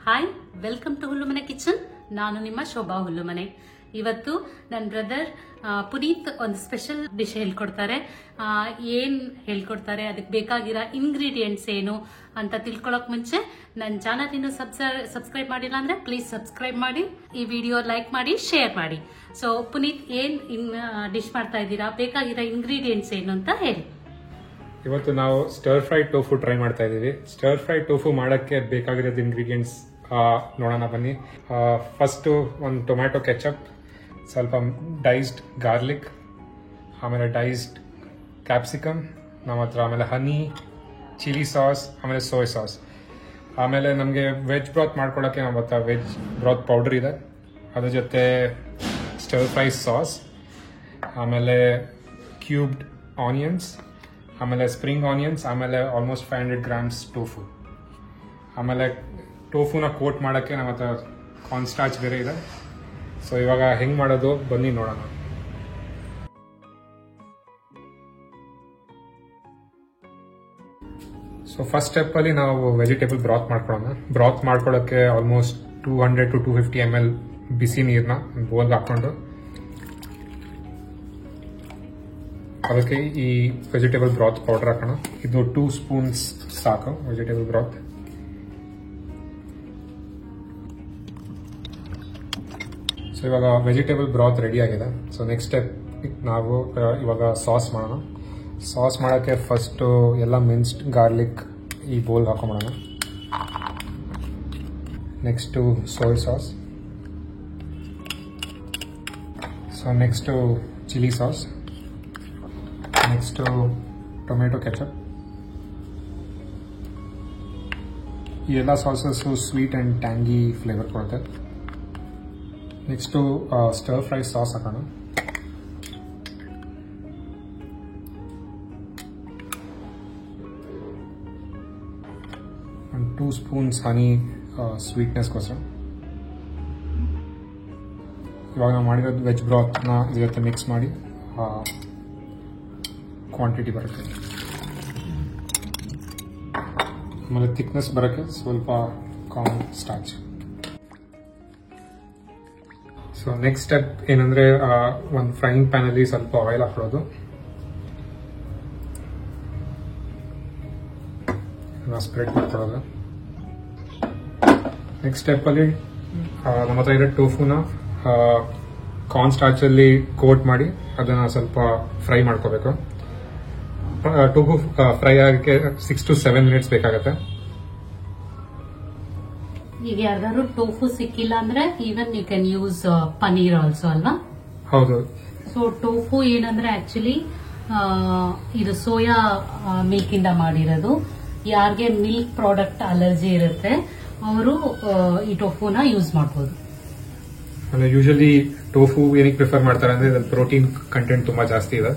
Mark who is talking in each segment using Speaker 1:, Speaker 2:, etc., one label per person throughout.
Speaker 1: Hi, welcome to Hullumane kitchen. ನಾನು ನಿಮ್ಮ ಶೋಭಾ ಹುಲ್ಲುಮನೆ. ಇವತ್ತು ನನ್ನ ಬ್ರದರ್ ಪುನೀತ್ ಒಂದು ಸ್ಪೆಷಲ್ ಡಿಶ್ ಹೇಳ್ಕೊಡ್ತಾರೆ. ಏನ್ ಹೇಳ್ಕೊಡ್ತಾರೆ, ಅದಕ್ಕೆ ಬೇಕಾಗಿರೋ ಇಂಗ್ರೀಡಿಯೆಂಟ್ಸ್ ಏನು ಅಂತ ತಿಳ್ಕೊಳಕ್ ಮುಂಚೆ ನನ್ನ ಚಾನಲ್ ಇನ್ನು ಸಬ್ಸ್ಕ್ರೈಬ್ ಮಾಡಿಲ್ಲ ಅಂದ್ರೆ ಪ್ಲೀಸ್ ಸಬ್ಸ್ಕ್ರೈಬ್ ಮಾಡಿ, ಈ ವಿಡಿಯೋ ಲೈಕ್ ಮಾಡಿ, ಶೇರ್ ಮಾಡಿ. ಸೊ ಪುನೀತ್, ಏನ್ ಡಿಶ್ ಮಾಡ್ತಾ ಇದ್ದೀರಾ, ಬೇಕಾಗಿರೋ ಇಂಗ್ರೀಡಿಯೆಂಟ್ಸ್ ಏನು ಅಂತ ಹೇಳಿ.
Speaker 2: ಇವತ್ತು ನಾವು ಸ್ಟರ್ ಫ್ರೈ ಟೋಫು ಟ್ರೈ ಮಾಡ್ತಾ ಇದೀವಿ. ಸ್ಟರ್ ಫ್ರೈ ಟೋಫು ಮಾಡಕ್ಕೆ ಬೇಕಾಗಿರೋದು ಇಂಗ್ರೀಡಿಯೆಂಟ್ಸ್ ನೋಡೋಣ ಬನ್ನಿ. ಫಸ್ಟ್ ಒಂದು ಟೊಮ್ಯಾಟೊ ಕೆಚಪ್, ಸ್ವಲ್ಪ ಡೈಸ್ಡ್ ಗಾರ್ಲಿಕ್, ಆಮೇಲೆ ಡೈಸ್ಡ್ ಕ್ಯಾಪ್ಸಿಕಮ್ ನಮ್ಮ ಹತ್ರ, ಆಮೇಲೆ ಹನಿ, ಚಿಲ್ಲಿ ಸಾಸ್, ಆಮೇಲೆ ಸೋಯ್ ಸಾಸ್. ಆಮೇಲೆ ನಮಗೆ ವೆಜ್ ಬ್ರಾತ್ ಮಾಡ್ಕೊಳ್ಳೋಕ್ಕೆ ನಮ್ಮ ಹತ್ರ ವೆಜ್ ಬ್ರಾತ್ ಪೌಡರ್ ಇದೆ, ಅದ್ರ ಜೊತೆ ಸ್ಟರ್ ಫ್ರೈ ಸಾಸ್, ಆಮೇಲೆ ಕ್ಯೂಬ್ಡ್ ಆನಿಯನ್ಸ್, ಆಮೇಲೆ ಸ್ಪ್ರಿಂಗ್ ಆನಿಯನ್ಸ್, ಆಮೇಲೆ ಆಲ್ಮೋಸ್ಟ್ 500 ಗ್ರಾಮ್ಸ್ ಟೋಫು. ಆಮೇಲೆ ಟೋಫುನ ಕೋಟ್ ಮಾಡೋಕ್ಕೆ ನಮ್ಮ ಹತ್ರ ಕಾರ್ನ್ ಸ್ಟಾರ್ಚ್ ಬೇರೆ ಇದೆ. ಸೊ ಇವಾಗ ಹೆಂಗೆ ಮಾಡೋದು ಬನ್ನಿ ನೋಡೋಣ. ಸೊ ಫಸ್ಟ್ ಸ್ಟೆಪ್ಪಲ್ಲಿ ನಾವು ವೆಜಿಟೇಬಲ್ ಬ್ರಾತ್ ಮಾಡ್ಕೊಳ್ಳೋಣ. ಬ್ರಾತ್ ಮಾಡ್ಕೊಳ್ಳೋಕ್ಕೆ ಆಲ್ಮೋಸ್ಟ್ 200 to 250 ml ಬಿಸಿ ನೀರನ್ನ ಬೋಲ್ಗೆ ಹಾಕ್ಕೊಂಡು ಅದಕ್ಕೆ ಈ ವೆಜಿಟೇಬಲ್ ಬ್ರಾತ್ ಪೌಡರ್ ಹಾಕೋಣ. ಇದು 2 ಸ್ಪೂನ್ಸ್ ಸಾಕು ವೆಜಿಟೇಬಲ್ ಬ್ರಾತ್. ಸೊ ಇವಾಗ ವೆಜಿಟೇಬಲ್ ಬ್ರಾತ್ ರೆಡಿ ಆಗಿದೆ. ಸೊ ನೆಕ್ಸ್ಟ್ ಸ್ಟೆಪ್ ನಾವು ಇವಾಗ ಸಾಸ್ ಮಾಡೋಣ. ಸಾಸ್ ಮಾಡೋಕ್ಕೆ ಫಸ್ಟು ಎಲ್ಲ ಮಿನ್ಸ್ಡ್ ಗಾರ್ಲಿಕ್ ಈ ಬೋಲ್ ಹಾಕೊಂಬಿಡೋಣ. Next soy sauce, so next chilli sauce, next tomato ketchup. ಈ ಎಲ್ಲ sauces sweet and tangy flavour ಕೊಡುತ್ತೆ. ನೆಕ್ಸ್ಟು ಸ್ಟರ್ ಫ್ರೈ ಸಾಸ್ ಹಾಕೋಣ. ಒಂದು 2 ಸ್ಪೂನ್ಸ್ ಹನಿ ಸ್ವೀಟ್ನೆಸ್ಗೋಸ್ಕರ. ಇವಾಗ ನಾವು ಮಾಡಿರೋದು ವೆಜ್ ಬ್ರಾತ್ನ ಇದ್ರ ಜೊತೆ ಮಿಕ್ಸ್ ಮಾಡಿ ಕ್ವಾಂಟಿಟಿ ಬರುತ್ತೆ. ಆಮೇಲೆ ಥಿಕ್ನೆಸ್ ಬರೋಕ್ಕೆ ಸ್ವಲ್ಪ corn starch. So next step ಏನಂದರೆ ಒಂದು ಫ್ರೈಯಿಂಗ್ ಪ್ಯಾನಲ್ಲಿ ಸ್ವಲ್ಪ ಆಯಿಲ್ ಹಾಕೊಳ್ಳೋದು. ಸ್ಪ್ರೆಡ್ ಮಾಡ್ಕೊಳ್ಳೋದು. ನೆಕ್ಸ್ಟ್ ಸ್ಟೆಪ್ಪಲ್ಲಿ ನಮ್ಮ ಹತ್ರ ಇರೋ ಟೋಫುನ ಕಾರ್ನ್ ಸ್ಟಾರ್ಚಲ್ಲಿ ಕೋಟ್ ಮಾಡಿ ಅದನ್ನು ಸ್ವಲ್ಪ ಫ್ರೈ ಮಾಡ್ಕೋಬೇಕು. ಟೋಫು ಫ್ರೈ ಆಗಕ್ಕೆ 6 to 7 minutes ಬೇಕಾಗುತ್ತೆ.
Speaker 1: ಈಗ ಯಾರ್ದಾದ್ರು ಟೋಫು ಸಿಕ್ಕಿಲ್ಲ ಅಂದ್ರೆ even you can use paneer also ಅಲ್ವಾ?
Speaker 2: ಹೌದು.
Speaker 1: ಸೊ ಟೋಫು ಏನಂದ್ರೆ ಆಕ್ಚುಲಿ ಇದು ಸೋಯಾ ಮಿಲ್ಕ್ ಇಂದ ಮಾಡಿರೋದು. ಯಾರಿಗೆ ಮಿಲ್ಕ್ ಪ್ರಾಡಕ್ಟ್ ಅಲರ್ಜಿ ಇರುತ್ತೆ ಅವರು ಈ ಟೋಫುನ ಯೂಸ್ ಮಾಡಬಹುದು.
Speaker 2: ಯೂಶಲಿ ಟೋಫು ಏನಕ್ಕೆ ಪ್ರಿಫರ್ ಮಾಡ್ತಾರೆ ಅಂದ್ರೆ ಇದ್ರಲ್ಲಿ ಪ್ರೋಟೀನ್ ಕಂಟೆಂಟ್ ತುಂಬಾ ಜಾಸ್ತಿ ಇದೆ.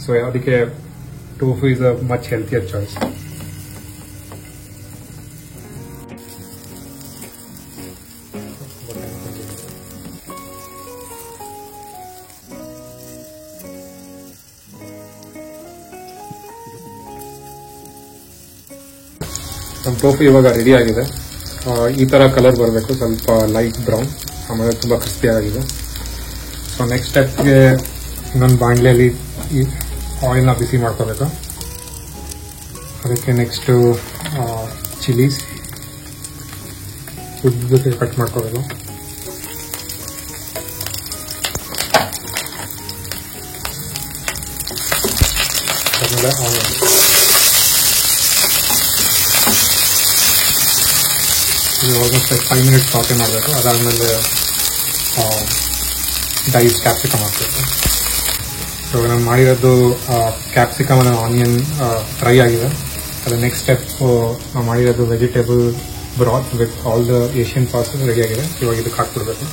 Speaker 2: ಸೊ ಅದಕ್ಕೆ tofu is a much healthier choice. ನಮ್ಮ ಟೋಫು ಇವಾಗ ರೆಡಿ ಆಗಿದೆ. ಈ ತರ ಕಲರ್ ಬರಬೇಕು, ಸ್ವಲ್ಪ ಲೈಟ್ ಬ್ರೌನ್, ಆಮೇಲೆ ತುಂಬಾ ಕ್ರಿಸ್ಪಿ ಆಗಿದೆ. ಸೊ ನೆಕ್ಸ್ಟ್ ಸ್ಟೆಪ್ಗೆ ಇನ್ನೊಂದು ಬಾಣಲೆಯಲ್ಲಿ ಈ ಆಯಿಲ್ನ ಬಿಸಿ ಮಾಡ್ಕೋಬೇಕು. ಅದಕ್ಕೆ ನೆಕ್ಸ್ಟು ಚಿಲ್ಲೀಸ್ ಉದ್ದಕ್ಕೆ ಕಟ್ ಮಾಡ್ಕೋಬೇಕು. ಆಮೇಲೆ ಆನಿಯನ್, ಇದು ಆಲ್ಮೋಸ್ಟ್ 5 minutes ಸಾಟೆ ಮಾಡಬೇಕು. ಅದಾದಮೇಲೆ ಡೈಸ್ ಕ್ಯಾಪ್ಸಿಕಮ್ ಹಾಕಬೇಕು. ಇವಾಗ ನಾನು ಮಾಡಿರೋದು ಕ್ಯಾಪ್ಸಿಕಮ್ ಮತ್ತು ಆನಿಯನ್ ಫ್ರೈ ಆಗಿದೆ. ಅದು ನೆಕ್ಸ್ಟ್ ಸ್ಟೆಪ್ ನಾವು ಮಾಡಿರೋದು vegetable ಬ್ರಾತ್ with all the Asian sauce ready ಆಗಿದೆ. ಇವಾಗ ಇದಕ್ಕೆ ಹಾಕ್ಬಿಡ್ಬೇಕು.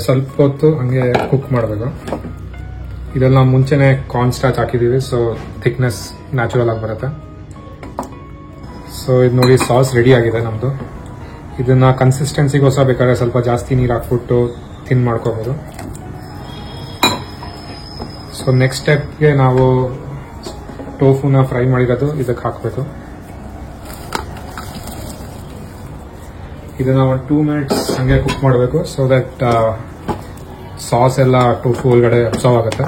Speaker 2: ಸ್ವಲ್ಪ ಹೊತ್ತು ಹಂಗೆ ಕುಕ್ ಮಾಡಬೇಕು. ಇದೆಲ್ಲ ಮುಂಚೆನೆ ಕಾರ್ನ್ ಸ್ಟಾರ್ಚ್ ಹಾಕಿದ್ದೀವಿ, ಸೊ ಥಿಕ್ನೆಸ್ ನ್ಯಾಚುರಲ್ ಆಗಿ ಬರುತ್ತೆ. ಸೊ ಇದು ನೋಡಿ ಸಾಸ್ ರೆಡಿ ಆಗಿದೆ ನಮ್ಮದು. ಇದನ್ನ ಕನ್ಸಿಸ್ಟೆನ್ಸಿಗೋಸ್ಕರ ಬೇಕಾದ್ರೆ ಸ್ವಲ್ಪ ಜಾಸ್ತಿ ನೀರು ಹಾಕ್ಬಿಟ್ಟು ಥಿನ್ ಮಾಡ್ಕೋಬಹುದು. ಸೊ ನೆಕ್ಸ್ಟ್ ಸ್ಟೆಪ್ಗೆ ನಾವು ಟೋಫುನ ಫ್ರೈ ಮಾಡಿರೋದು ಇದಕ್ಕೆ ಹಾಕಬೇಕು. ಇದನ್ನ ಒಂದು 2 ಮಿನಿಟ್ಸ್ ಹಂಗೆ ಕುಕ್ ಮಾಡಬೇಕು, ಸೊ ದಟ್ ಸಾಸ್ ಎಲ್ಲ ಟೋಫು ಒಳಗಡೆ ಅಬ್ಸರ್ವ್ ಆಗುತ್ತೆ.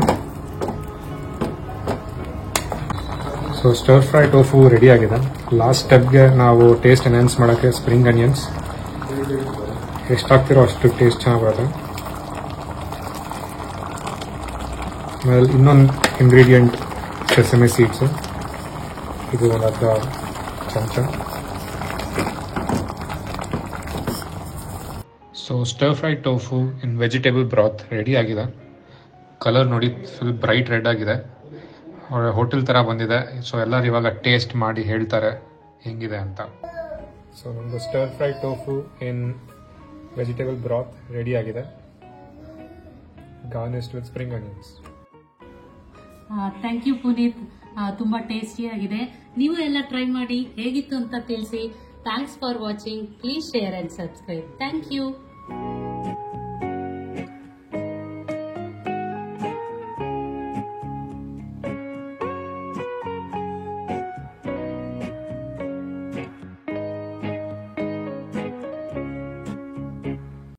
Speaker 2: So star fry tofu ready ಆಗಿದೆ. ಲಾಸ್ಟ್ ಸ್ಟೆಪ್ಗೆ ನಾವು ಟೇಸ್ಟ್ ಎನ್ಹಾನ್ಸ್ ಮಾಡೋಕ್ಕೆ ಸ್ಪ್ರಿಂಗ್ ಅನಿಯನ್ಸ್ ಎಷ್ಟು ಹಾಕ್ತಿರೋ ಅಷ್ಟು ಟೇಸ್ಟ್ ಚೆನ್ನಾಗಿ ಬರುತ್ತೆ. ಆಮೇಲೆ ಇನ್ನೊಂದು ಇಂಗ್ರೀಡಿಯೆಂಟ್ ಸೆಸಮಿ ಸೀಡ್ಸು, ಇದು ಒಂದು ಅರ್ಧ ಚಮಚ. So star fry tofu in vegetable broth ready ಆಗಿದೆ. ಕಲರ್ ನೋಡಿ ಫುಲ್ ಬ್ರೈಟ್ ರೆಡ್ ಆಗಿದೆ, ಹೋಟೆಲ್ ಥರ ಬಂದಿದೆ. ಸೊ ಎಲ್ಲರೂ ಇವಾಗ ಟೇಸ್ಟ್ ಮಾಡಿ ಹೇಳ್ತಾರೆ ಹೆಂಗಿದೆ ಅಂತ. ಸೊ ನಮ್ಮದು stir fry tofu in vegetable broth ready ಆಗಿದೆ, garnished with spring onions.
Speaker 1: Thank you Puneeth, ತುಂಬಾ ಟೇಸ್ಟಿ ಆಗಿದೆ. ನೀವು ಎಲ್ಲ ಟ್ರೈ ಮಾಡಿ ಹೇಗಿತ್ತು ಅಂತ ತಿಳಿಸಿ. Thanks for watching. Please share and subscribe. Thank you.